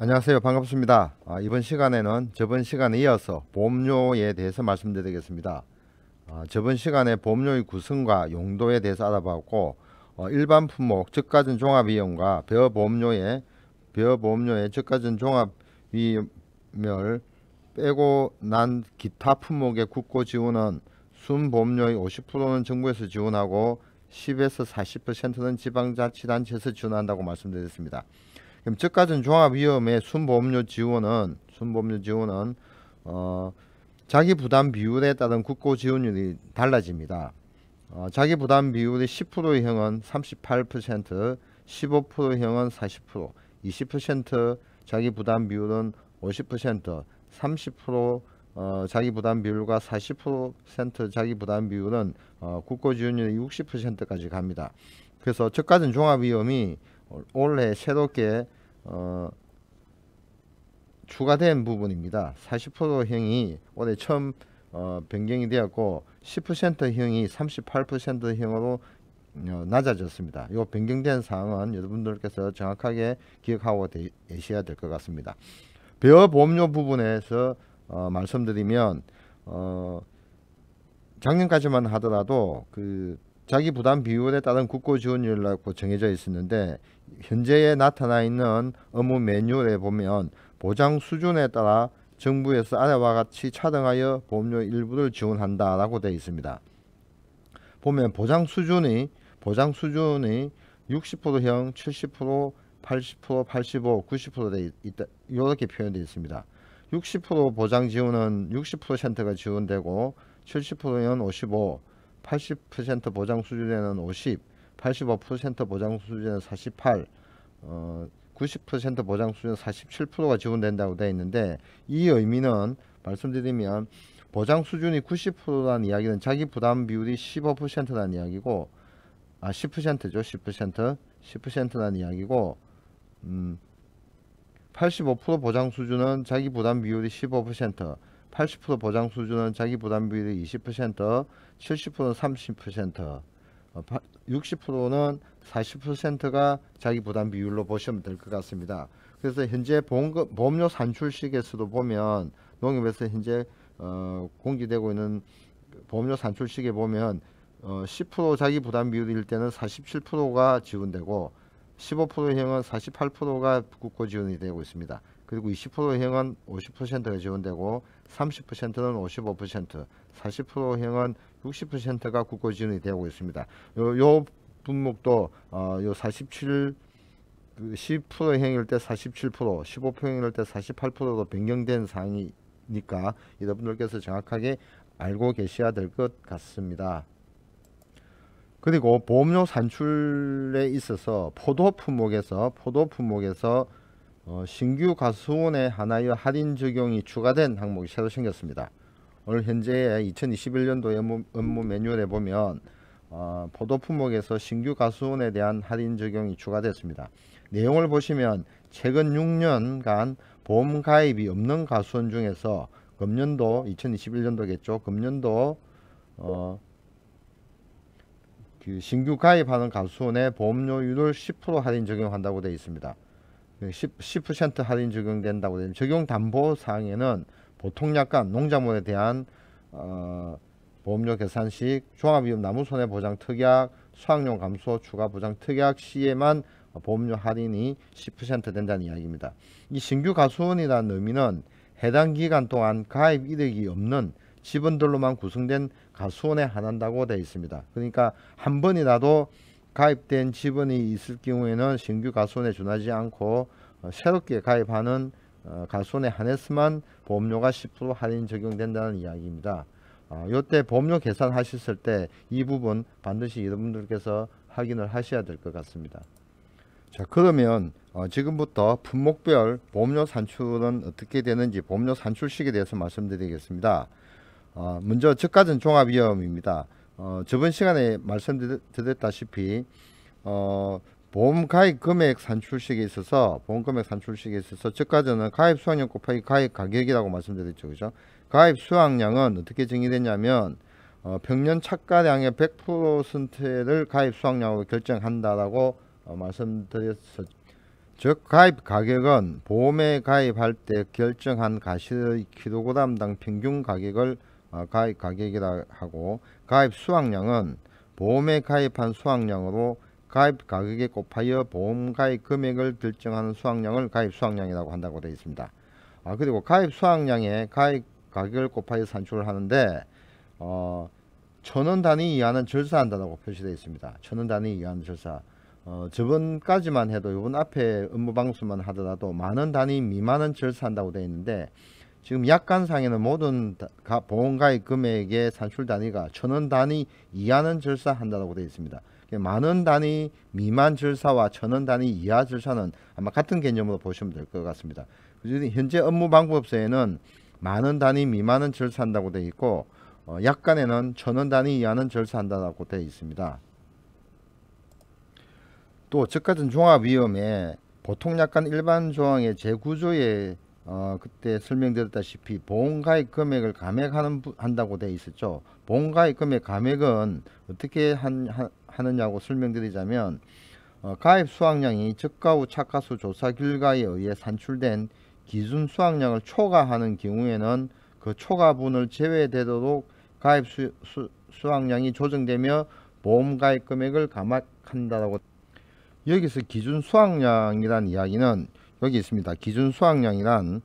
안녕하세요. 반갑습니다. 이번 시간에는 저번 시간에 이어서 보험료에 대해서 말씀드리겠습니다. 저번 시간에 보험료의 구성과 용도에 대해서 알아봤고, 일반 품목 저가전 종합위험과 배어보험료의 저가전 종합위험을 빼고 난 기타 품목의 국고 지원은 순보험료의 50%는 정부에서 지원하고 10에서 40%는 지방자치단체에서 지원한다고 말씀드렸습니다. 그럼 저가전 종합위험의 순보험료 지원은 자기 부담 비율에 따른 국고 지원율이 달라집니다. 자기 부담 비율이 10%형은 38%, 15%형은 40%, 20% 자기 부담 비율은 50%, 30% 자기 부담 비율과 40% 자기 부담 비율은 국고 지원율이 60%까지 갑니다. 그래서 저가전 종합위험이 올해 새롭게 추가된 부분입니다. 40%형이 올해 처음 변경이 되었고 10%형이 38%형으로 낮아졌습니다. 이 변경된 사항은 여러분들께서 정확하게 기억하고 계셔야 될 것 같습니다. 배어보험료 부분에서 말씀드리면 작년까지만 하더라도 그 자기 부담 비율에 따른 국고 지원율이라고 정해져 있었는데, 현재에 나타나 있는 업무 매뉴얼에 보면 보장 수준에 따라 정부에서 아래와 같이 차등하여 보험료 일부를 지원한다라고 되어 있습니다. 보면 보장 수준이 60%형, 70%, 80%, 85, 90% 있다, 이렇게 표현되어 있습니다. 60% 보장 지원은 60%가 지원되고 70%는 55, 80% 보장 수준에는 50, 85% 보장 수준에는 48, 90% 보장 수준 47%가 지원된다고 되어 있는데, 이 의미는 말씀드리면 보장 수준이 90%라는 이야기는 자기 부담 비율이 15%라는 이야기고, 10%죠. 10%라는 이야기고, 85% 보장 수준은 자기 부담 비율이 15%, 80% 보장 수준은 자기 부담 비율이 20%, 70%는 30%, 60%는 40%가 자기 부담 비율로 보시면 될 것 같습니다. 그래서 현재 보험료 산출식에서도 보면, 농협에서 현재 공개되고 있는 보험료 산출식에 보면 10% 자기 부담 비율일 때는 47%가 지원되고 15%형은 48%가 국고 지원이 되고 있습니다. 그리고 20%형은 50%가 지원되고 30%는 55%, 40%형은 60%가 국고 지원이 되고 있습니다. 요 분목도 요 47, 10%형일 때 47%, 15%형일 때 48%로 변경된 사항이니까 여러분들께서 정확하게 알고 계셔야 될 것 같습니다. 그리고 보험료 산출에 있어서 포도 품목에서 신규 가수원에 하나의 할인 적용이 추가된 항목이 새로 생겼습니다. 오늘 현재의 2021년도 업무 매뉴얼에 보면 포도 품목에서 신규 가수원에 대한 할인 적용이 추가됐습니다. 내용을 보시면 최근 6년간 보험 가입이 없는 가수원 중에서 금년도 2021년도겠죠. 금년도 신규 가입하는 가수원에 보험료율을 10% 할인 적용한다고 되어 있습니다. 10% 할인 적용된다고 되어 있습니다. 적용 담보 사항에는 보통 약관, 농작물에 대한 보험료 계산식, 종합위험 나무손해보장 특약, 수확용 감소 추가 보장 특약 시에만 보험료 할인이 10% 된다는 이야기입니다. 이 신규 가수원이라는 의미는 해당 기간 동안 가입 이력이 없는 직원들로만 구성된 가수원에 한한다고 되어 있습니다. 그러니까 한 번이라도 가입된 직원이 있을 경우에는 신규 가수원에 준하지 않고 새롭게 가입하는 가수원에 한해서만 보험료가 10% 할인 적용된다는 이야기입니다. 이때 보험료 계산하셨을 때 이 부분 반드시 여러분들께서 확인을 하셔야 될 것 같습니다. 자, 그러면 지금부터 품목별 보험료 산출은 어떻게 되는지 보험료 산출식에 대해서 말씀드리겠습니다. 먼저 저가전 종합위험입니다. 저번 시간에 말씀드렸다시피 보험 가입 금액 산출식에 있어서 저가전은 가입 수확량 곱하기 가입 가격이라고 말씀드렸죠. 그죠? 가입 수확량은 어떻게 정의되냐면 평년 착가량의 100%를 가입 수확량으로 결정한다라고 말씀드렸었죠. 즉 가입 가격은 보험에 가입할 때 결정한 가시의 킬로그램당 평균 가격을 가입 가격이라 하고, 가입 수확량은 보험에 가입한 수확량으로 가입 가격에 곱하여 보험 가입 금액을 결정하는 수확량을 가입 수확량이라고 한다고 되어 있습니다. 그리고 가입 수확량에 가입 가격을 곱하여 산출을 하는데 1000원 단위 이하는 절사한다고 표시되어 있습니다. 1000원 단위 이하는 절사. 저번까지만 해도 이번 앞에 업무 방수만 하더라도 만원 단위 미만은 절사한다고 되어 있는데, 지금 약관상에는 모든 보험가입 금액의 산출 단위가 1000원 단위 이하는 절사한다고 되어 있습니다. 만원 단위 미만 절사와 1000원 단위 이하 절사는 아마 같은 개념으로 보시면 될 것 같습니다. 현재 업무 방법서에는 만원 단위 미만은 절사한다고 되어 있고, 약관에는 1000원 단위 이하는 절사한다고 되어 있습니다. 또 저가전 종합위험에 보통약관 일반 조항의 제9조에 그때 설명드렸다시피 보험가입 금액을 감액한다고 되어 있었죠. 보험가입 금액 감액은 어떻게 하느냐고 설명드리자면, 가입 수확량이 저가 후 착가수 조사 결과에 의해 산출된 기준 수확량을 초과하는 경우에는 그 초과분을 제외되도록 가입 수확량이 조정되며 보험가입 금액을 감액한다고. 여기서 기준 수확량이란 이야기는 여기 있습니다. 기준 수확량이란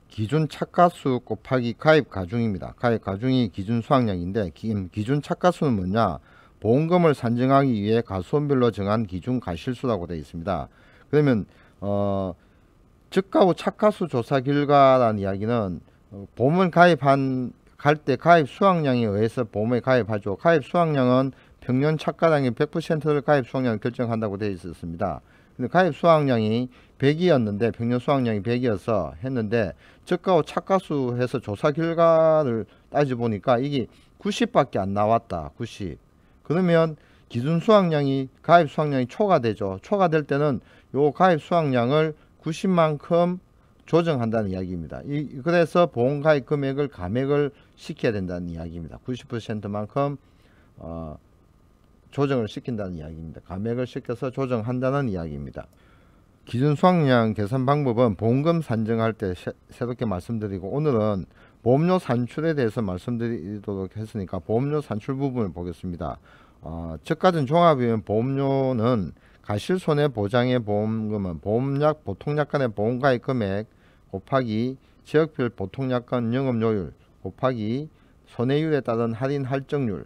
기준 착가수 곱하기 가입 가중입니다. 가입 가중이 기준 수확량인데, 기준 착가수는 뭐냐? 보험금을 산정하기 위해 가수원별로 정한 기준 가실수라고 되어 있습니다. 그러면 저가 후 착가수 조사 결과라는 이야기는 보험을 갈 때 가입 수확량에 의해서 보험에 가입하죠. 가입 수확량은 평년 착가량의 100%를 가입 수확량을 결정한다고 되어 있었습니다. 근데 가입 수확량이 100이었는데 평년 수확량이 100이어서 했는데, 저가 후 착가수 해서 조사 결과를 따져보니까 이게 90밖에 안 나왔다. 90. 그러면 기준 수확량이 가입 수확량이 초과되죠. 초과될 때는 요 가입 수확량을 90만큼 조정한다는 이야기입니다. 그래서 보험 가입 금액을 감액을 시켜야 된다는 이야기입니다. 90%만큼 조정을 시킨다는 이야기입니다. 감액을 시켜서 조정한다는 이야기입니다. 기준 수확량 계산 방법은 보험금 산정할 때 새롭게 말씀드리고, 오늘은 보험료 산출에 대해서 말씀드리도록 했으니까 보험료 산출 부분을 보겠습니다. 저가전 종합위험 보험료는 가실손해보장의 보험금은 보험약 보통약관의 보험가입 금액 곱하기 지역별 보통약관 영업료율 곱하기 손해율에 따른 할인 할증률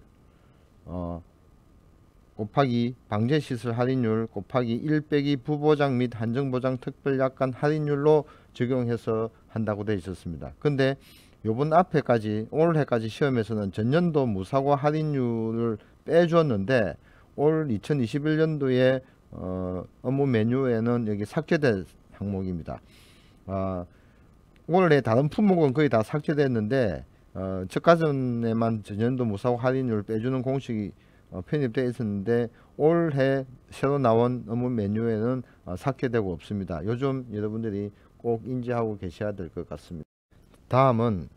곱하기 방제시설 할인율 곱하기 1 빼기 부보장 및 한정보장 특별약관 할인율로 적용해서 한다고 되어 있었습니다. 근데 요번 앞에까지 올해까지 시험에서는 전년도 무사고 할인율을 빼주었는데, 올 2021년도에 업무 메뉴에는 여기 삭제된 항목입니다. 올해 다른 품목은 거의 다 삭제됐는데 저가전에만 전년도 무사고 할인율 빼주는 공식이 편입되어 있었는데, 올해 새로 나온 업무 메뉴에는 삭제되고 없습니다. 요즘 여러분들이 꼭 인지하고 계셔야 될 것 같습니다. 다음은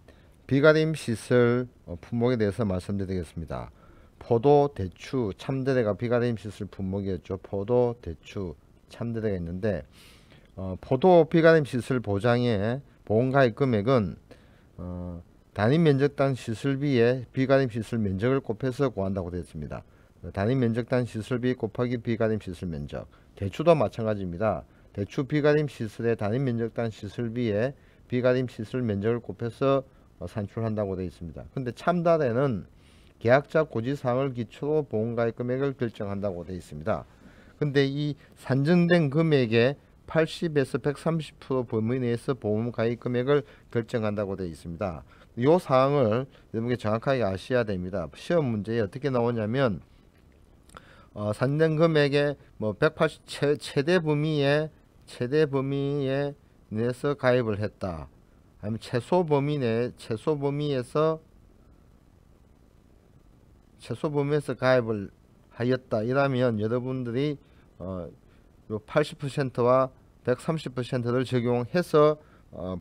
비가림 시설 품목에 대해서 말씀드리겠습니다. 포도, 대추, 참대대가 비가림 시설 품목이었죠. 포도, 대추, 참대대가 있는데, 포도 비가림 시설 보장의 보험가입 금액은 단위 면적당 시설비에 비가림 시설 면적을 곱해서 구한다고 되어 있습니다. 단위 면적당 시설비 곱하기 비가림 시설 면적. 대추도 마찬가지입니다. 대추 비가림 시설의 단위 면적당 시설비에 비가림 시설 면적을 곱해서 산출한다고 되어 있습니다. 근데 참다대는 계약자 고지사항을 기초로 보험가입 금액을 결정한다고 되어 있습니다. 근데 이 산정된 금액의 80에서 130% 범위 내에서 보험가입 금액을 결정한다고 되어 있습니다. 이 사항을 여러분께 정확하게 아셔야 됩니다. 시험 문제에 어떻게 나오냐면, 산정 금액의 180 최대 범위에 내에서 가입을 했다. 아니면 최소 범위에서 가입을 하였다. 이라면 여러분들이 요 80%와 130%를 적용해서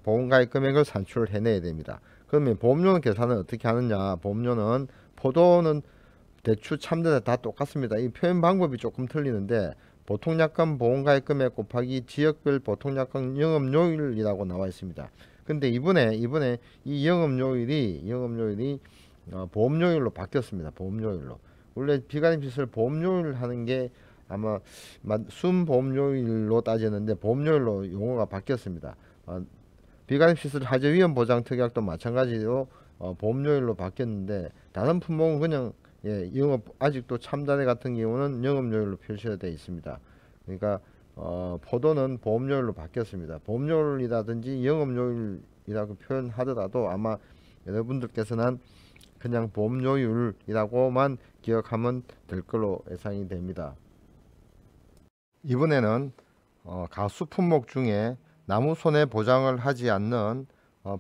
보험가입 금액을 산출을 해내야 됩니다. 그러면 보험료는 계산을 어떻게 하느냐? 보험료는 포도는 대추, 참대대 다 똑같습니다. 이 표현 방법이 조금 틀리는데, 보통약관 보험가입 금액 곱하기 지역별 보통약관 영업요일이라고 나와 있습니다. 근데 이번에 이 영업요일이 보험료율로 바뀌었습니다. 보험료율로. 원래 비가림시설 보험료율 하는 게 아마 순보험료율로 따졌는데 보험료율로 용어가 바뀌었습니다. 비가림시설 하재위험 보장 특약도 마찬가지로 보험료율로 바뀌었는데 다른 품목은 그냥 영업 아직도 참다래 같은 경우는 영업료율로 표시가 되어 있습니다. 그러니까 포도는 보험료율로 바뀌었습니다. 보험료율이라든지 영업료율이라고 표현하더라도 아마 여러분들께서는 그냥 보험료율이라고만 기억하면 될 걸로 예상이 됩니다. 이번에는 가수 품목 중에 나무 손해 보장을 하지 않는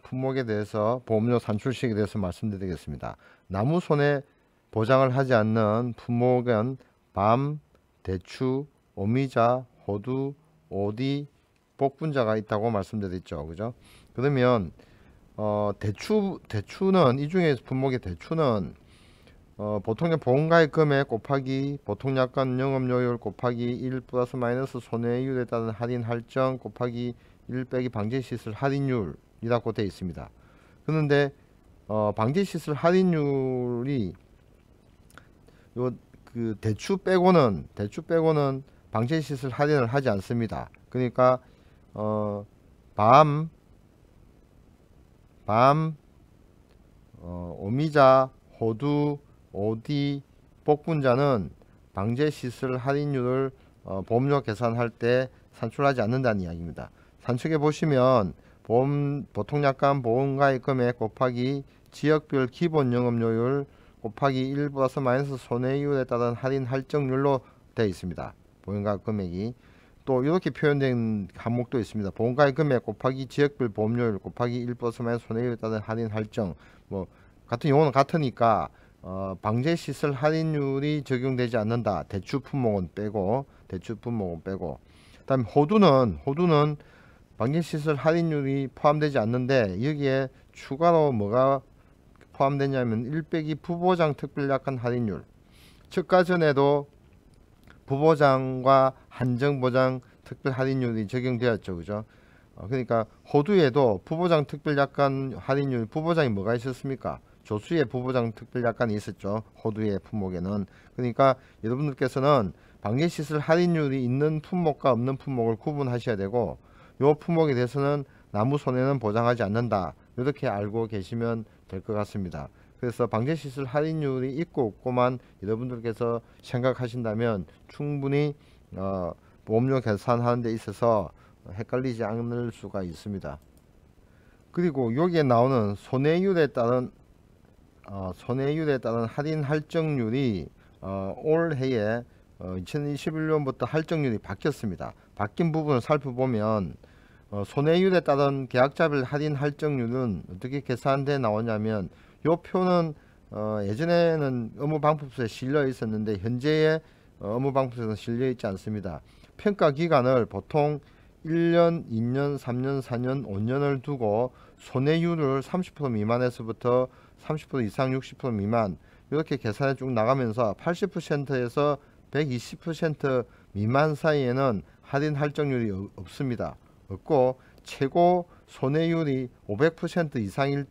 품목에 대해서 보험료 산출식에 대해서 말씀드리겠습니다. 나무 손해 보장을 하지 않는 품목은 밤, 대추, 오미자, 호두, 오디, 복분자가 있다고 말씀드렸죠. 그죠? 그러면 대추는 이 중에 품목의 대추는 보통의 보험가입 금액 곱하기 보통약관 영업료율 곱하기 1 플러스 마이너스 손해율에 따른 할인 할증 곱하기 1 빼기 방제시설 할인율이라고 되어 있습니다. 그런데 방제시설 할인율이 그 대추 빼고는 방제시설 할인을 하지 않습니다. 그러니까 밤, 오미자, 호두, 오디, 복분자는 방제시설 할인율을 보험료 계산할 때 산출하지 않는다는 이야기입니다. 산책해 보시면 보통약관 보험가입 금액 곱하기 지역별 기본 영업료율 곱하기 1 플러스 마이너스 손해율에 따른 할인 할증률로 되어 있습니다. 보험가입 금액이 또 이렇게 표현된 항목도 있습니다. 보험가입 금액 곱하기 지역별 보험료율 곱하기 1 플러스 마이너스 손해율에 따른 할인 할증, 뭐 같은 용어는 같으니까 방제시설 할인율이 적용되지 않는다. 대추 품목은 빼고 그다음에 호두는 방제시설 할인율이 포함되지 않는데 여기에 추가로 뭐가 포함되냐면 1빼기 부보장 특별약관 할인율. 특가 전에도 부보장과 한정보장 특별 할인율이 적용되었죠. 그죠? 그러니까 호두에도 부보장 특별약관 할인율, 부보장이 뭐가 있었습니까? 조수의 부보장 특별약관이 있었죠. 호두의 품목에는. 그러니까 여러분들께서는 방제시설 할인율이 있는 품목과 없는 품목을 구분하셔야 되고, 요 품목에 대해서는 나무 손해는 보장하지 않는다. 이렇게 알고 계시면 될 것 같습니다. 그래서 방제시설 할인율이 있고 없고만 여러분들께서 생각하신다면 충분히 보험료 계산하는 데 있어서 헷갈리지 않을 수가 있습니다. 그리고 여기에 나오는 손해율에 따른 할인 할증률이 올해에 2021년부터 할증률이 바뀌었습니다. 바뀐 부분을 살펴보면 손해율에 따른 계약자별 할인 할증률은 어떻게 계산돼 나오냐면 요 표는 예전에는 업무방법서에 실려 있었는데 현재의 업무방법서에는 실려 있지 않습니다. 평가 기간을 보통 1년, 2년, 3년, 4년, 5년을 두고 손해율을 30% 미만에서부터 30% 이상 60% 미만 이렇게 계산해 쭉 나가면서 80%에서 120% 미만 사이에는 할인 할증률이 없습니다. 없고 최고 손해율이 500% 이상일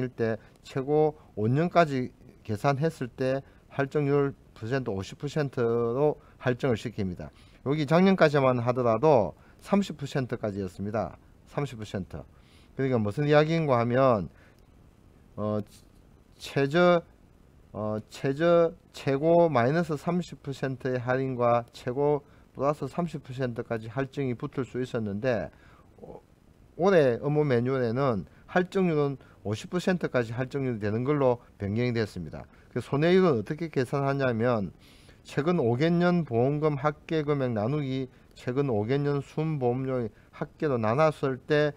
때 최고 5년까지 계산했을 때 할증률 50%로 할증을 시킵니다. 여기 작년까지만 하더라도 30%까지였습니다. 30%. 그러니까 무슨 이야기인가 하면 최고 마이너스 30%의 할인과 최고 플러스 30%까지 할증이 붙을 수 있었는데 올해 업무 매뉴얼에는 할증률은 50%까지 할증률이 되는 걸로 변경이 됐습니다. 그 손해율은 어떻게 계산하냐면 최근 5개년 보험금 합계 금액 나누기 최근 5개년 순보험료 합계로 나눴을 때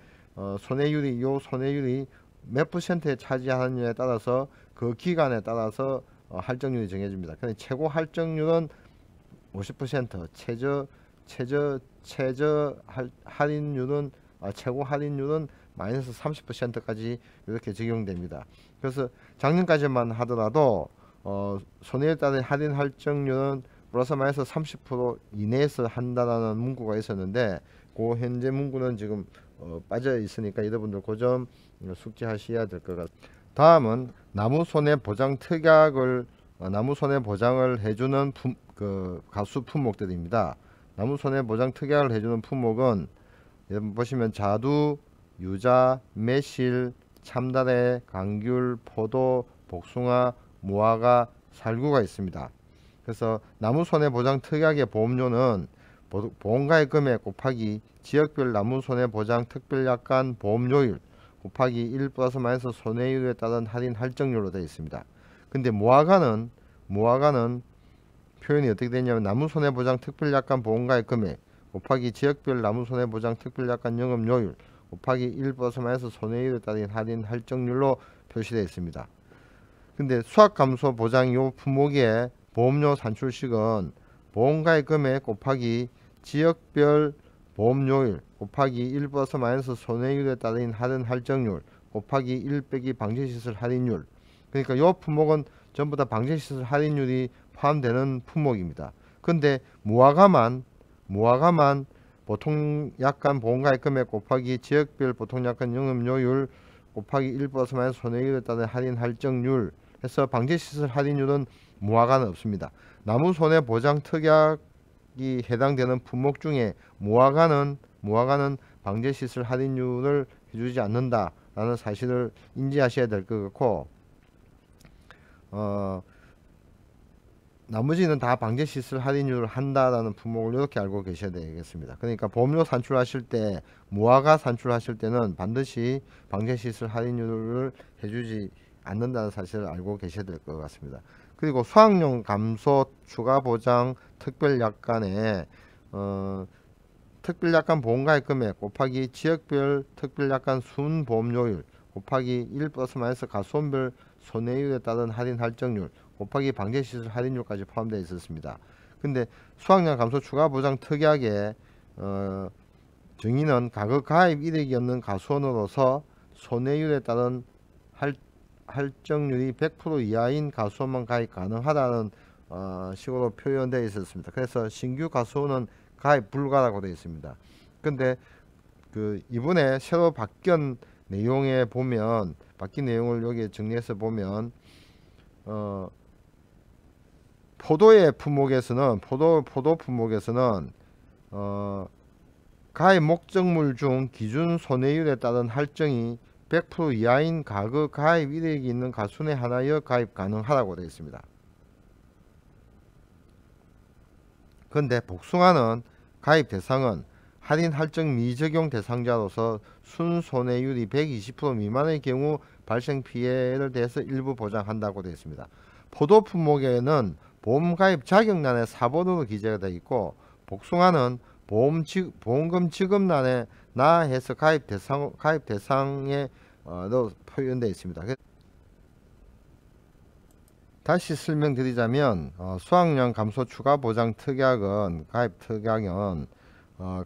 손해율이 몇 퍼센트에 차지하느냐에 따라서 그 기간에 따라서 할증률이 정해집니다. 근데 최고 할증률은 50%, 최고 할인율은 마이너스 30%까지 이렇게 적용됩니다. 그래서 작년까지만 하더라도 손해에 따른 할인 할증률은 플러스 마이너스 30% 이내에서 한다라는 문구가 있었는데 그 현재 문구는 지금 빠져 있으니까 여러분들 그 점 숙지하셔야 될 것 같아요. 다음은 나무손해보장 특약을 나무손해보장을 해주는 가수 품목들입니다. 나무손해보장 특약을 해주는 품목은 여러분 보시면 자두, 유자, 매실, 참다래, 감귤, 포도, 복숭아, 무화과, 살구가 있습니다. 그래서 나무손해보장 특약의 보험료는 보험가입 금액 곱하기 지역별 나무손해보장 특별약관 보험료율 곱하기 1 플러스 마이너스 손해율에 따른 할인 할증률로 되어 있습니다. 근데 무화과는 표현이 어떻게 되냐면 나무손해보장 특별약관 보험가입 금액 곱하기 지역별 나무손해보장 특별약관 영업료율 곱하기 1 플러스 마이너스 손해율에 따른 할인 할증률로 표시되어 있습니다. 근데 수확감소 보장 요 품목의 보험료 산출식은 보험가입 금액 곱하기 지역별 보험료율 곱하기 1 플러스 마이너스 손해율에 따른 할인 할증률 곱하기 1 빼기 방제시설 할인율. 그러니까 요 품목은 전부 다 방제시설 할인율이 포함되는 품목입니다. 근데 무화과만 보통약관 보험가입 금액 곱하기 지역별 보통약관 영업료율 곱하기 1 플러스 마이너스 손해율에 따른 할인 할증률 해서 방제시설 할인율은 무화과는 없습니다. 나무손해보장 특약이 해당되는 품목 중에 무화과는 방제시설 할인율을 해주지 않는다라는 사실을 인지하셔야 될 것 같고 나머지는 다 방제시설 할인율을 한다라는 품목을 이렇게 알고 계셔야 되겠습니다. 그러니까 보험료 산출하실 때 무화과 산출하실 때는 반드시 방제시설 할인율을 해주지 않는다는 사실을 알고 계셔야 될 것 같습니다. 그리고 수확용 감소 추가보장 특별약관에 특별약관 보험가입 금액 곱하기 지역별 특별약관 순보험료율 곱하기 1 플러스 마이너스 가수원별 손해율에 따른 할인 할증률 곱하기 방제시설 할인율까지 포함되어 있었습니다. 근데 수확량 감소 추가보장 특약의 정의는 가격 가입 이력이 없는 가수원으로서 손해율에 따른 할증률이 100% 이하인 가수원만 가입 가능하다는 식으로 표현되어 있었습니다. 그래서 신규 가수원은 가입 불가라고 되어 있습니다. 근데 이번에 새로 바뀐 내용에 보면 바뀐 내용을 여기 정리해서 보면 포도의 품목에서는 포도 품목에서는 가입 목적물 중 기준 손해율에 따른 할증이 100% 이하인 가격 가입 이력이 있는 가수원에 하나여 가입 가능하다고 되어 있습니다. 그런데 복숭아는 가입 대상은 할인 할증 미적용 대상자로서 순손해율이 120% 미만의 경우 발생 피해를 대해서 일부 보장한다고 되어 있습니다. 포도 품목에는 보험 가입 자격란에 4번으로 기재가 되어 있고 복숭아는 보험금 지급란에 나 해서 가입 대상에 표현되어 있습니다. 다시 설명드리자면 수확량 감소 추가보장 특약은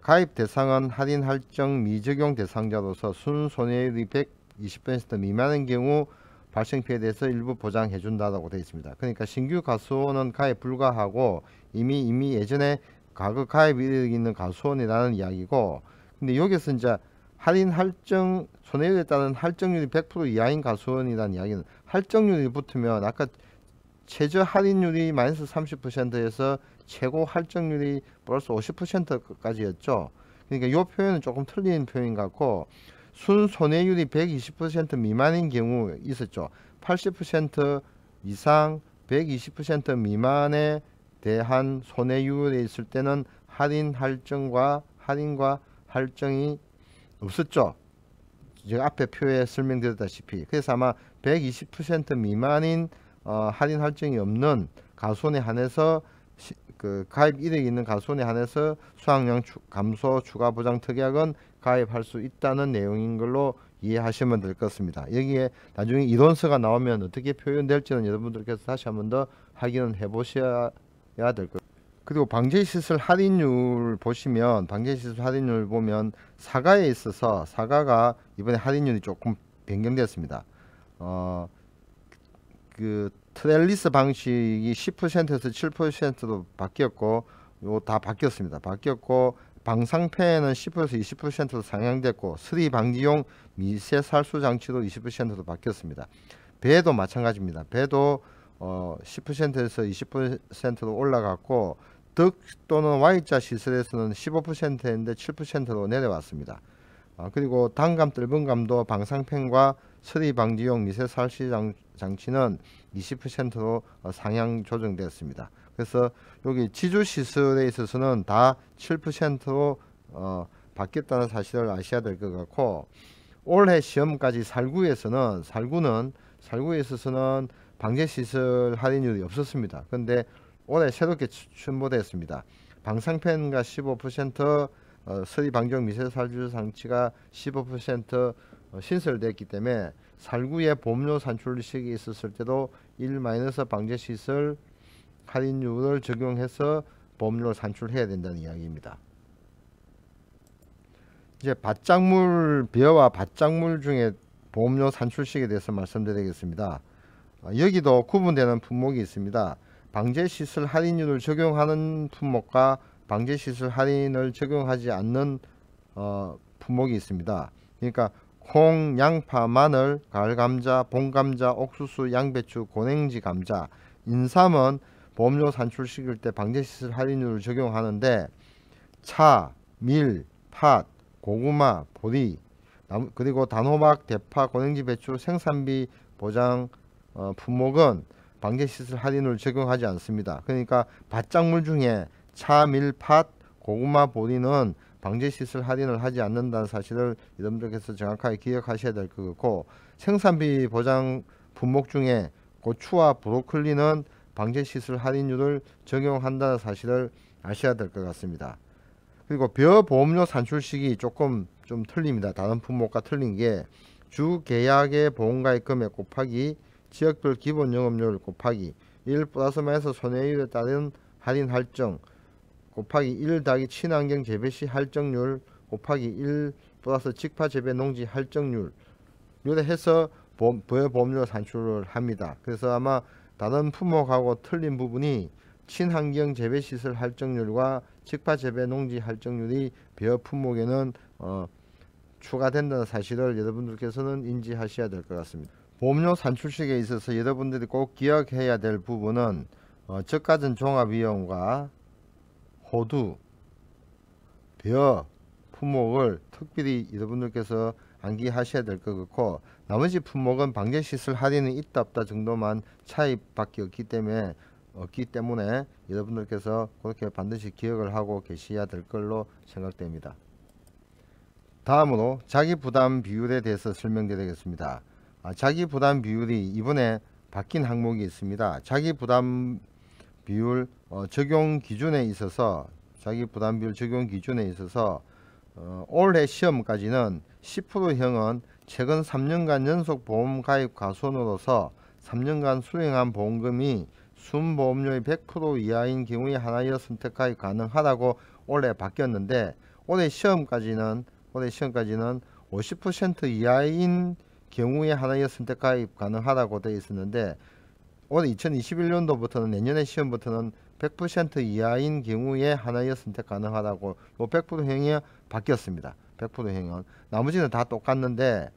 가입 대상은 할인 할증 미적용 대상자로서 순손해율이 120% 미만인 경우 발생 피해에 대해서 일부 보장해 준다고 되어 있습니다. 그러니까 신규 가수원은 가입 불가하고 이미 예전에 가격 가입 이력이 있는 가수원이라는 이야기고, 근데 여기서 이제 할인 할증 손해율에 따른 할증률이 100% 이하인 가수원이라는 이야기는 할증률이 붙으면 아까 최저 할인율이 마이너스 30%에서 최고 할증률이 플러스 50%까지였죠. 그러니까 이 표현은 조금 틀린 표현 같고, 순손해율이 120% 미만인 경우 있었죠. 80% 이상 120% 미만에 대한 손해율에 있을 때는 할인과 할증이 없었죠. 제가 앞에 표에 설명드렸다시피. 그래서 아마 120% 미만인 할인 할증이 없는 가수원에 한해서 가입 이력이 있는 가수원에 한해서 수확량 감소 추가보장 특약은 가입할 수 있다는 내용인 걸로 이해하시면 될 것 같습니다. 여기에 나중에 이론서가 나오면 어떻게 표현될지는 여러분들께서 다시 한번 더 확인을 해 보셔야 될 거예요. 그리고 방제시설 할인율 보시면 사과에 있어서 사과가 이번에 할인율이 조금 변경되었습니다. 그 트렐리스 방식이 10%에서 7%로 바뀌었고, 요 다 바뀌었습니다. 바뀌었고, 방상팬은 10%에서 20%로 상향됐고, 수리 방지용 미세 살수 장치도 20%로 바뀌었습니다. 배도 마찬가지입니다. 배도 10%에서 20%로 올라갔고, 득 또는 Y자 시설에서는 15%인데 7%로 내려왔습니다. 그리고 단감, 뜰분감도 방상팬과 서리 방지용 미세 살수 장치는 20%로 상향 조정되었습니다. 그래서 여기 지주 시설에 있어서는 다 7%로 바뀌었다는 사실을 아셔야 될 것 같고, 올해 시험까지 살구에 있어서는 방제 시설 할인율이 없었습니다. 근데 올해 새롭게 첨부됐습니다. 방상팬과 15%, 서리 방지용 미세 살수 장치가 15% 신설됐기 때문에 살구의 보험료 산출식이 있었을 때도 1- 방제 시설 할인율을 적용해서 보험료를 산출해야 된다는 이야기입니다. 이제 벼와 밭작물 중에 보험료 산출식에 대해서 말씀드리겠습니다. 여기도 구분되는 품목이 있습니다. 방제시설 할인율을 적용하는 품목과 방제시설 할인을 적용하지 않는 품목이 있습니다. 그러니까 콩, 양파, 마늘, 가을감자, 봄감자, 옥수수, 양배추, 고냉지 감자, 인삼은 보험료 산출시킬 때 방제시설 할인율을 적용하는데, 차, 밀, 팥, 고구마, 보리, 그리고 단호박, 대파, 고냉지, 배추, 생산비 보장 품목은 방제시설 할인율을 적용하지 않습니다. 그러니까 밭작물 중에 차, 밀, 팥, 고구마, 보리는 방제시설 할인을 하지 않는다는 사실을 여러분들께서 정확하게 기억하셔야 될 것 같고, 생산비 보장 품목 중에 고추와 브로콜리는 방제시설 할인율을 적용한다는 사실을 아셔야 될 것 같습니다. 그리고 벼 보험료 산출식이 조금 좀 틀립니다. 다른 품목과 틀린 게, 주 계약의 보험가입 금액 곱하기 지역별 기본 영업료를 곱하기 1 플러스 마이너스 손해율에 따른 할인 할증 곱하기 1 더하기 친환경 재배 시 할증률 곱하기 1 플러스 직파 재배 농지 할증률, 이래 해서 벼 보험료 산출을 합니다. 그래서 아마 다른 품목하고 틀린 부분이 친환경 재배시설 할증률과 직파 재배 농지 할증률이 벼 품목에는 추가된다는 사실을 여러분들께서는 인지하셔야 될 것 같습니다. 보험료 산출식에 있어서 여러분들이 꼭 기억해야 될 부분은 저가전 종합위험과 호두, 벼 품목을 특별히 여러분들께서 암기하셔야 될 것 같고, 나머지 품목은 방제시설 할인은 있다 없다 정도만 차이밖에 없기 때문에 여러분들께서 그렇게 반드시 기억을 하고 계셔야 될 걸로 생각됩니다. 다음으로 자기부담 비율에 대해서 설명드리겠습니다. 자기부담 비율이 이번에 바뀐 항목이 있습니다. 자기부담 비율 적용 기준에 있어서 올해 시험까지는 10%형은 최근 3년간 연속 보험 가입 가수원으로서 3년간 수령한 보험금이 순보험료의 100% 이하인 경우에 하나여 선택 가입 가능하다고 올해 바뀌었는데, 올해 시험까지는 50% 이하인 경우에 하나여 선택 가입 가능하다고 되어 있었는데, 올해 2021년도부터는 내년의 시험부터는 100% 이하인 경우에 하나여 선택 가능하다고 요 100%형이 바뀌었습니다. 100%형은 나머지는 다 똑같는데,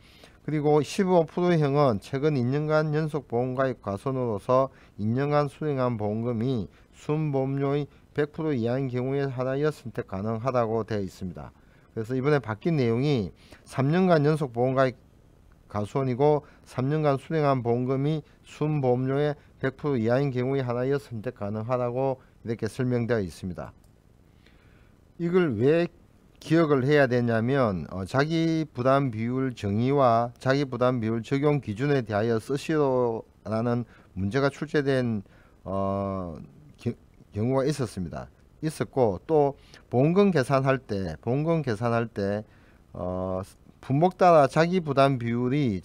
그리고 15%형은 최근 2년간 연속 보험가입 가선으로서 2년간 수령한 보험금이 순보험료의 100% 이하인 경우에 하나여 선택 가능하다고 되어 있습니다. 그래서 이번에 바뀐 내용이 3년간 연속 보험가입 가수원이고 3년간 수령한 보험금이 순보험료의 100% 이하인 경우에 하나여 선택 가능하다고 이렇게 설명되어 있습니다. 이걸 왜 기억을 해야 되냐면, 자기부담 비율 정의와 자기부담 비율 적용 기준에 대하여 쓰시오라는 문제가 출제된 경우가 있었고, 또 보험금 계산할 때 품목 따라 자기부담 비율이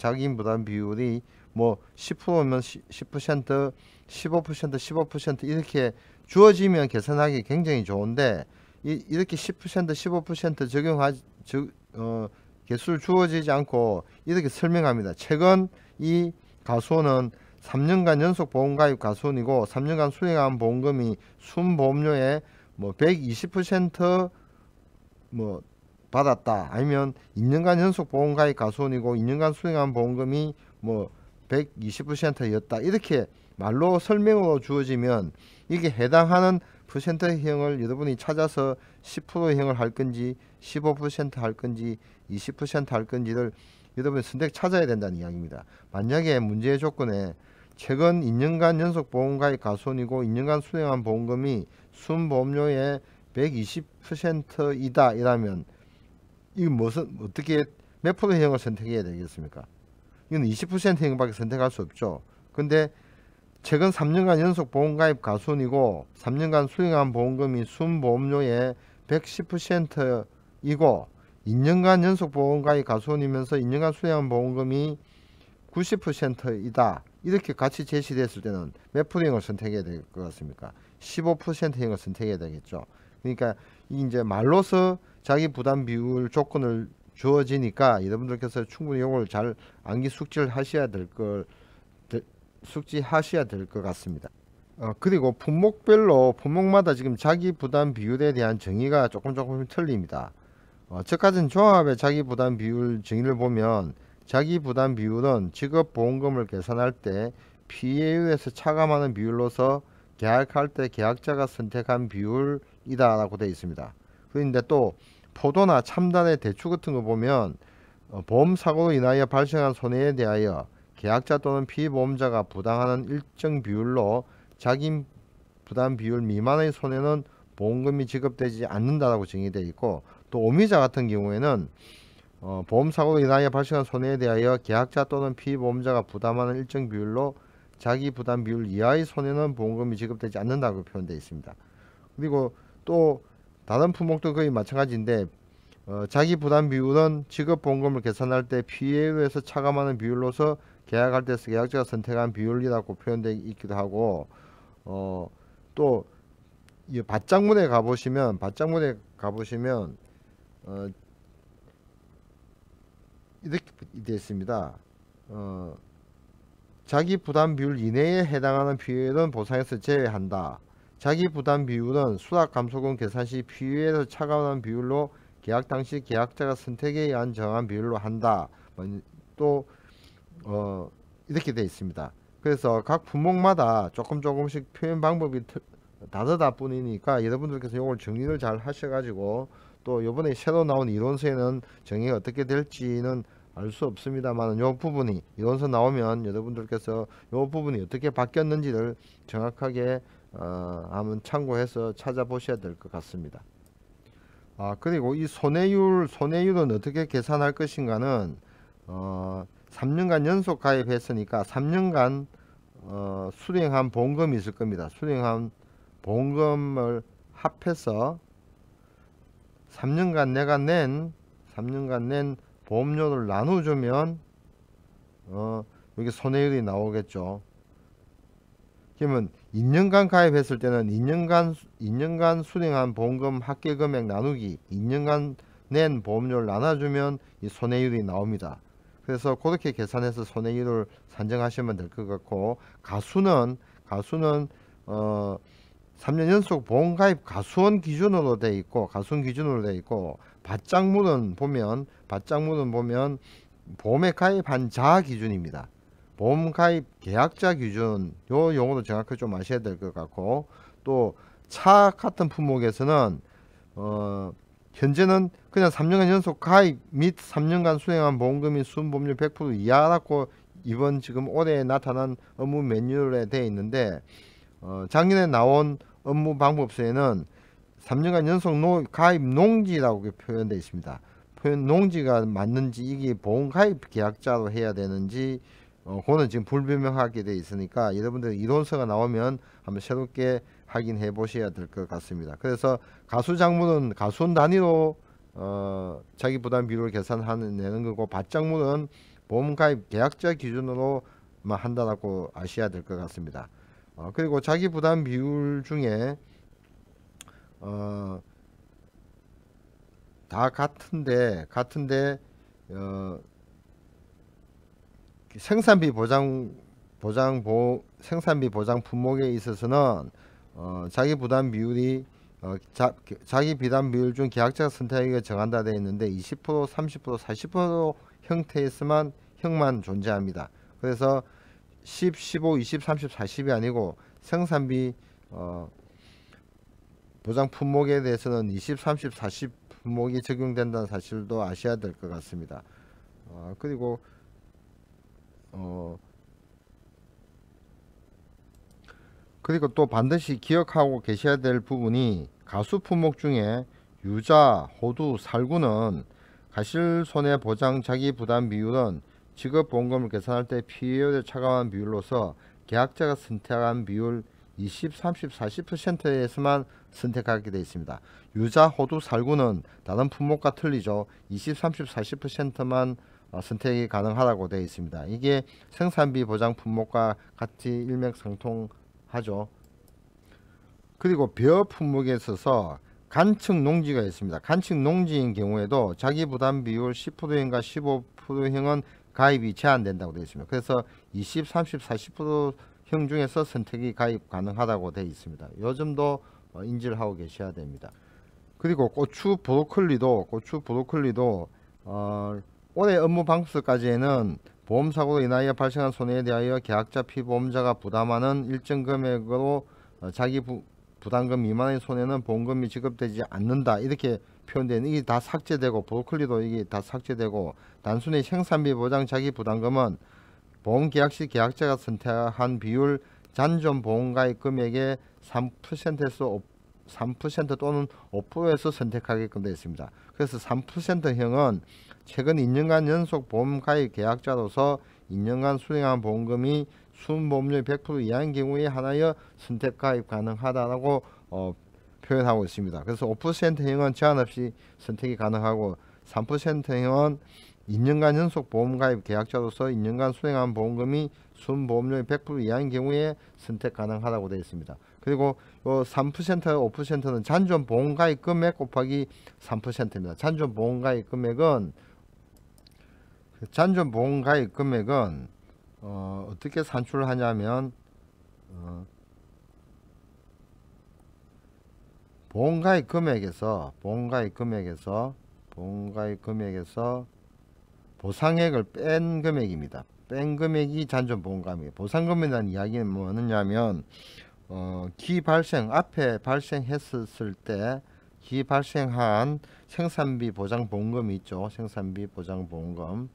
뭐 10%면 10%, 15%, 15% 이렇게 주어지면 계산하기 굉장히 좋은데, 이렇게 10%, 15% 개수를 주어지지 않고 이렇게 설명합니다. 최근 이 가수원은 3년간 연속 보험가입 가수원이고 3년간 수령한 보험금이 순보험료의 뭐 120% 뭐 받았다, 아니면 2년간 연속 보험가입 가수원이고 2년간 수령한 보험금이 뭐 120%였다, 이렇게 말로 설명으로 주어지면 이게 해당하는 퍼센트형을 여러분이 찾아서 10%형을 할 건지 15%할 건지 20%할 건지를 여러분이 선택 찾아야 된다는 이야기입니다. 만약에 문제의 조건에 최근 2년간 연속 보험가입 가수원이고 2년간 수령한 보험금이 순보험료의 120%이다 이라면 이 무슨 어떻게 몇 프로형을 선택해야 되겠습니까? 이건 20%형밖에 선택할 수 없죠. 근데 최근 3년간 연속 보험가입 가수원이고 3년간 수령한 보험금이 순보험료의 110%이고 2년간 연속 보험가입 가수원이면서 2년간 수령한 보험금이 90%이다. 이렇게 같이 제시됐을 때는 몇 프로형을 선택해야 될 것 같습니까? 15%형을 선택해야 되겠죠. 그러니까 이제 말로서 자기 부담 비율 조건을 주어지니까 여러분들께서 충분히 이걸 잘 암기 숙지를 하셔야 될 것 같습니다. 그리고 품목마다 지금 자기 부담 비율에 대한 정의가 조금 틀립니다. 저까지는 종합의 자기 부담 비율 정의를 보면 자기 부담 비율은 직업 보험금을 계산할 때 PAU에서 차감하는 비율로서 계약할 때 계약자가 선택한 비율이다 라고 되어 있습니다. 그런데 또 포도나 참단의 대출 같은 거 보면 보험사고로 인하여 발생한 손해에 대하여 계약자 또는 피보험자가 부담하는 일정 비율로 자기 부담 비율 미만의 손해는 보험금이 지급되지 않는다라고 정의되어 있고, 또 오미자 같은 경우에는 보험사고로 인하여 발생한 손해에 대하여 계약자 또는 피보험자가 부담하는 일정 비율로 자기 부담 비율 이하의 손해는 보험금이 지급되지 않는다고 표현되어 있습니다. 그리고 또 다른 품목도 거의 마찬가지인데 자기 부담 비율은 직업 보험금을 계산할 때 PAU에서 차감하는 비율로서 계약할 때 계약자가 선택한 비율이라고 표현되어 있기도 하고, 또 이 밭장문에 가보시면 이렇게 되어 있습니다. 자기 부담 비율 이내에 해당하는 비율은 보상에서 제외한다. 자기 부담 비율은 수락 감소금 계산 시 PU에서 차감하는 비율로 계약 당시 계약자가 선택에 의한 정한 비율로 한다. 또 이렇게 되어 있습니다. 그래서 각 품목마다 조금씩 표현 방법이 다르다 뿐이니까 여러분들께서 이걸 정리를 잘 하셔가지고, 또 이번에 새로 나온 이론서에는 정의가 어떻게 될지는 알 수 없습니다만 요 부분이 이론서 나오면 여러분들께서 요 부분이 어떻게 바뀌었는지를 정확하게 한번 참고해서 찾아보셔야 될 것 같습니다. 그리고 이 손해율은 어떻게 계산할 것인가는 3년간 연속 가입했으니까 3년간 수령한 보험금이 있을 겁니다. 수령한 보험금을 합해서 3년간 내가 낸 보험료를 나눠주면 여기 손해율이 나오겠죠. 그러면 2년간 가입했을 때는 2년간 수령한 보험금 합계금액 나누기 2년간 낸 보험료를 나눠주면 이 손해율이 나옵니다. 그래서 그렇게 계산해서 손해율을 산정하시면 될 것 같고, 가수는 3년 연속 보험가입 가수원 기준으로 돼 있고 밭장물은 보면 보험에 가입한 자 기준입니다. 보험 가입 계약자 기준, 요 용어도 정확히 좀 아셔야 될 것 같고, 또 차 같은 품목에서는 현재는 그냥 3년간 연속 가입 및 3년간 수령한 보험금이 순보험료 100% 이하라고 이번 지금 올해 나타난 업무 매뉴얼에 되어 있는데, 작년에 나온 업무 방법서에는 3년간 연속 가입 농지라고 표현되어 있습니다. 표현 농지가 맞는지, 이게 보험 가입 계약자로 해야 되는지 그거는 지금 불분명하게 되어 있으니까 여러분들 이론서가 나오면 한번 새롭게 확인해 보셔야 될 것 같습니다. 그래서 가수장물은 가수원 단위로 자기 부담 비율을 계산하는 거고, 밭장물은 보험 가입 계약자 기준으로만 한다라고 아셔야 될 것 같습니다. 그리고 자기 부담 비율 중에 다 같은데 생산비 생산비 보장 품목에 있어서는 자기 부담 비율이 자기 부담 비율 중 계약자가 선택하기가 정한다 되어 있는데 20%, 30%, 40% 형만 존재합니다. 그래서 10, 15, 20, 30, 40이 아니고 생산비 보장 품목에 대해서는 20, 30, 40 품목이 적용된다는 사실도 아셔야 될 것 같습니다. 그리고 또 반드시 기억하고 계셔야 될 부분이 가수 품목 중에 유자, 호두, 살구는 가실손해보장 자기부담 비율은 지급보험금을 계산할 때 피해율에 차감한 비율로서 계약자가 선택한 비율 20, 30, 40%에서만 선택하게 되어 있습니다. 유자, 호두, 살구는 다른 품목과 틀리죠. 20, 30, 40%만 선택이 가능하다고 되어 있습니다. 이게 생산비 보장 품목과 같이 일맥상통하죠. 그리고 벼 품목에 있어서 간측 농지가 있습니다. 간측 농지인 경우에도 자기 부담 비율 10%인가 15%형은 가입이 제한된다고 되어 있습니다. 그래서 20, 30, 40%형 중에서 선택이 가입 가능하다고 되어 있습니다. 요 점도 인지를 하고 계셔야 됩니다. 그리고 고추 브로콜리도 올해 업무 방수까지에는 보험사고로 인하여 발생한 손해에 대하여 계약자 피보험자가 부담하는 일정 금액으로 자기 부담금 미만의 손해는 보험금이 지급되지 않는다, 이렇게 표현되는, 이게 다 삭제되고, 브로콜리도 이게 다 삭제되고, 단순히 생산비 보장 자기 부담금은 보험계약 시 계약자가 선택한 비율 잔존 보험가입 금액의 3%에서 3% 또는 5%에서 선택하게끔 되어 있습니다. 그래서 3%형은 최근 2년간 연속 보험가입 계약자로서 2년간 수령한 보험금이 순보험료의 100% 이하인 경우에 하나여 선택 가입 가능하다라고 표현하고 있습니다. 그래서 5%형은 제한 없이 선택이 가능하고 3%형은 2년간 연속 보험가입 계약자로서 2년간 수령한 보험금이 순보험료의 100% 이하인 경우에 선택 가능하다고 되어 있습니다. 그리고 3%, 5%는 잔존 보험가입 금액 곱하기 3%입니다. 잔존 보험가입 금액은 어떻게 산출을 하냐면 보험가입 금액에서 보상액을 뺀 금액입니다. 뺀 금액이 잔존 보험가입니다. 보상금이라는 이야기는 뭐냐면 앞에 발생했을 때 발생한 생산비 보장 보험금이 있죠. 생산비 보장 보험금,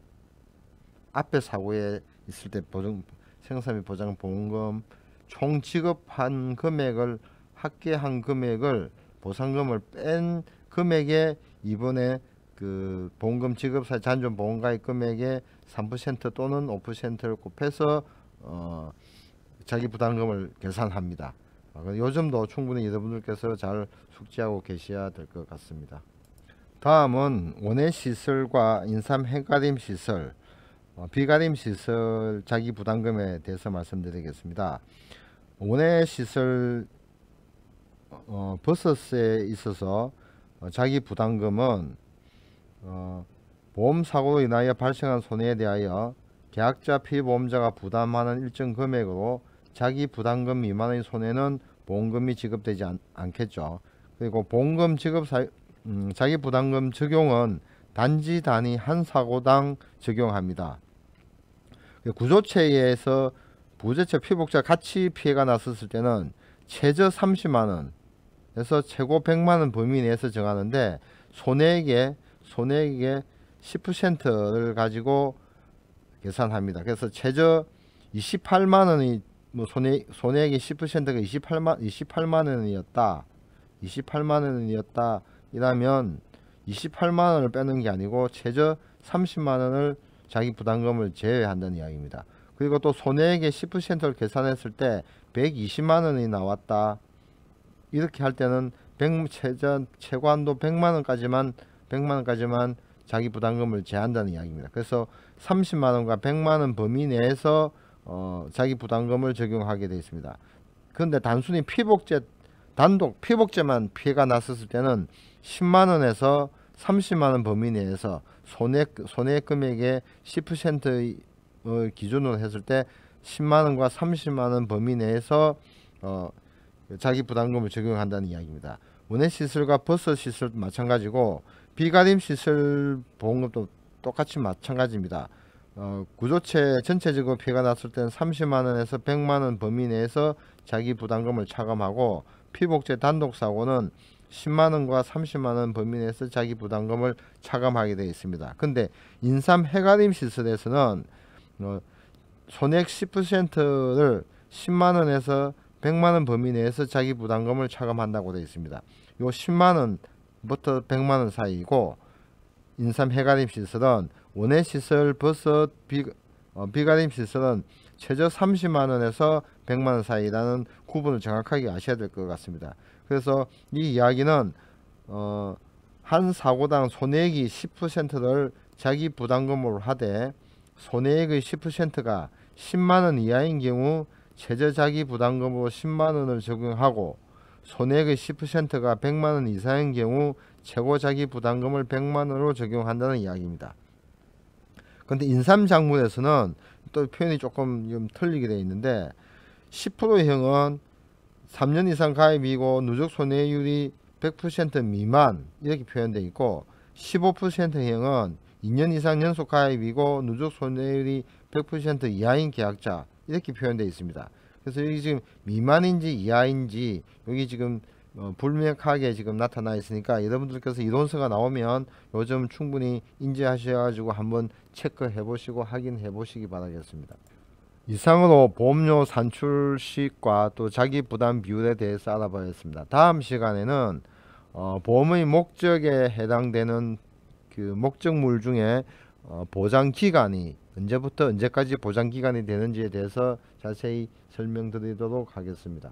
앞에 사고에 있을 때 생산비 보장 보험금 총 지급한 금액을 합계한 금액을 보상금을 뺀 금액에 이번에 그 보험금 지급사 잔존 보험가입 금액의 3% 또는 5%를 곱해서 자기 부담금을 계산합니다. 요 점도 충분히 여러분들께서 잘 숙지하고 계셔야 될 것 같습니다. 다음은 원해 시설과 인삼 해가림 시설, 비가림 시설 자기 부담금에 대해서 말씀드리겠습니다. 원해 시설 버섯에 있어서 자기 부담금은 보험사고로 인하여 발생한 손해에 대하여 계약자 피보험자가 부담하는 일정 금액으로 자기 부담금 미만의 손해는 보험금이 지급되지 않겠죠. 그리고 보험금 지급 자기 부담금 적용은 단지 단위 한 사고당 적용합니다. 구조체에서 부재체 피복자 같이 피해가 났었을 때는 최저 30만원에서 최고 100만원 범위 내에서 정하는데 손해액의 10%를 가지고 계산합니다. 그래서 최저 28만원이 손해액의 10%가 28만원이었다 이라면 28만원을 빼는 게 아니고 최저 30만원을 자기 부담금을 제외한다는 이야기입니다. 그리고 또 손해액의 10%를 계산했을 때 120만원이 나왔다, 이렇게 할 때는 최고한도 100만원까지만 자기 부담금을 제한다는 이야기입니다. 그래서 30만원과 100만원 범위 내에서 자기 부담금을 적용하게 되어 있습니다. 그런데 단순히 단독 피복제만 피해가 났었을 때는 10만원에서 30만원 범위 내에서 손해액 금액의 10% 기준으로 했을 때 10만원과 30만원 범위 내에서 자기 부담금을 적용한다는 이야기입니다. 원해 시설과 버스 시설도 마찬가지고 비가림 시설 보험금도 똑같이 마찬가지입니다. 구조체 전체적으로 피해가 났을 때는 30만원에서 100만원 범위 내에서 자기 부담금을 차감하고 피복제 단독사고는 10만원과 30만원 범위 내에서 자기 부담금을 차감하게 되어 있습니다. 근데 인삼 해가림 시설에서는 손해액 10%를 10만원에서 100만원 범위 내에서 자기 부담금을 차감한다고 되어 있습니다. 요 10만원부터 100만원 사이이고 인삼 해가림 시설은 원해 시설 버섯 비가림 시설은 최저 30만원에서 100만원 사이라는 구분을 정확하게 아셔야 될 것 같습니다. 그래서 이 이야기는 한 사고당 손해액이 10%를 자기 부담금으로 하되 손해액의 10%가 10만원 이하인 경우 최저 자기 부담금으로 10만원을 적용하고 손해액의 10%가 100만원 이상인 경우 최고 자기 부담금을 100만원으로 적용한다는 이야기입니다. 근데 인삼작물에서는 또 표현이 조금 틀리게 되어 있는데 10%형은 3년 이상 가입이고 누적 손해율이 100% 미만 이렇게 표현되어 있고 15%형은 2년 이상 연속 가입이고 누적 손해율이 100% 이하인 계약자 이렇게 표현되어 있습니다. 그래서 여기 지금 미만인지 이하인지 여기 지금 불명확하게 지금 나타나 있으니까 여러분들께서 이론서가 나오면 요즘 충분히 인지하셔가지고 한번 체크해 보시고 확인해 보시기 바라겠습니다. 이상으로 보험료 산출식과 또 자기 부담 비율에 대해서 알아보았습니다. 다음 시간에는 보험의 목적에 해당되는 그 목적물 중에 보장 기간이 언제부터 언제까지 보장 기간이 되는지에 대해서 자세히 설명드리도록 하겠습니다.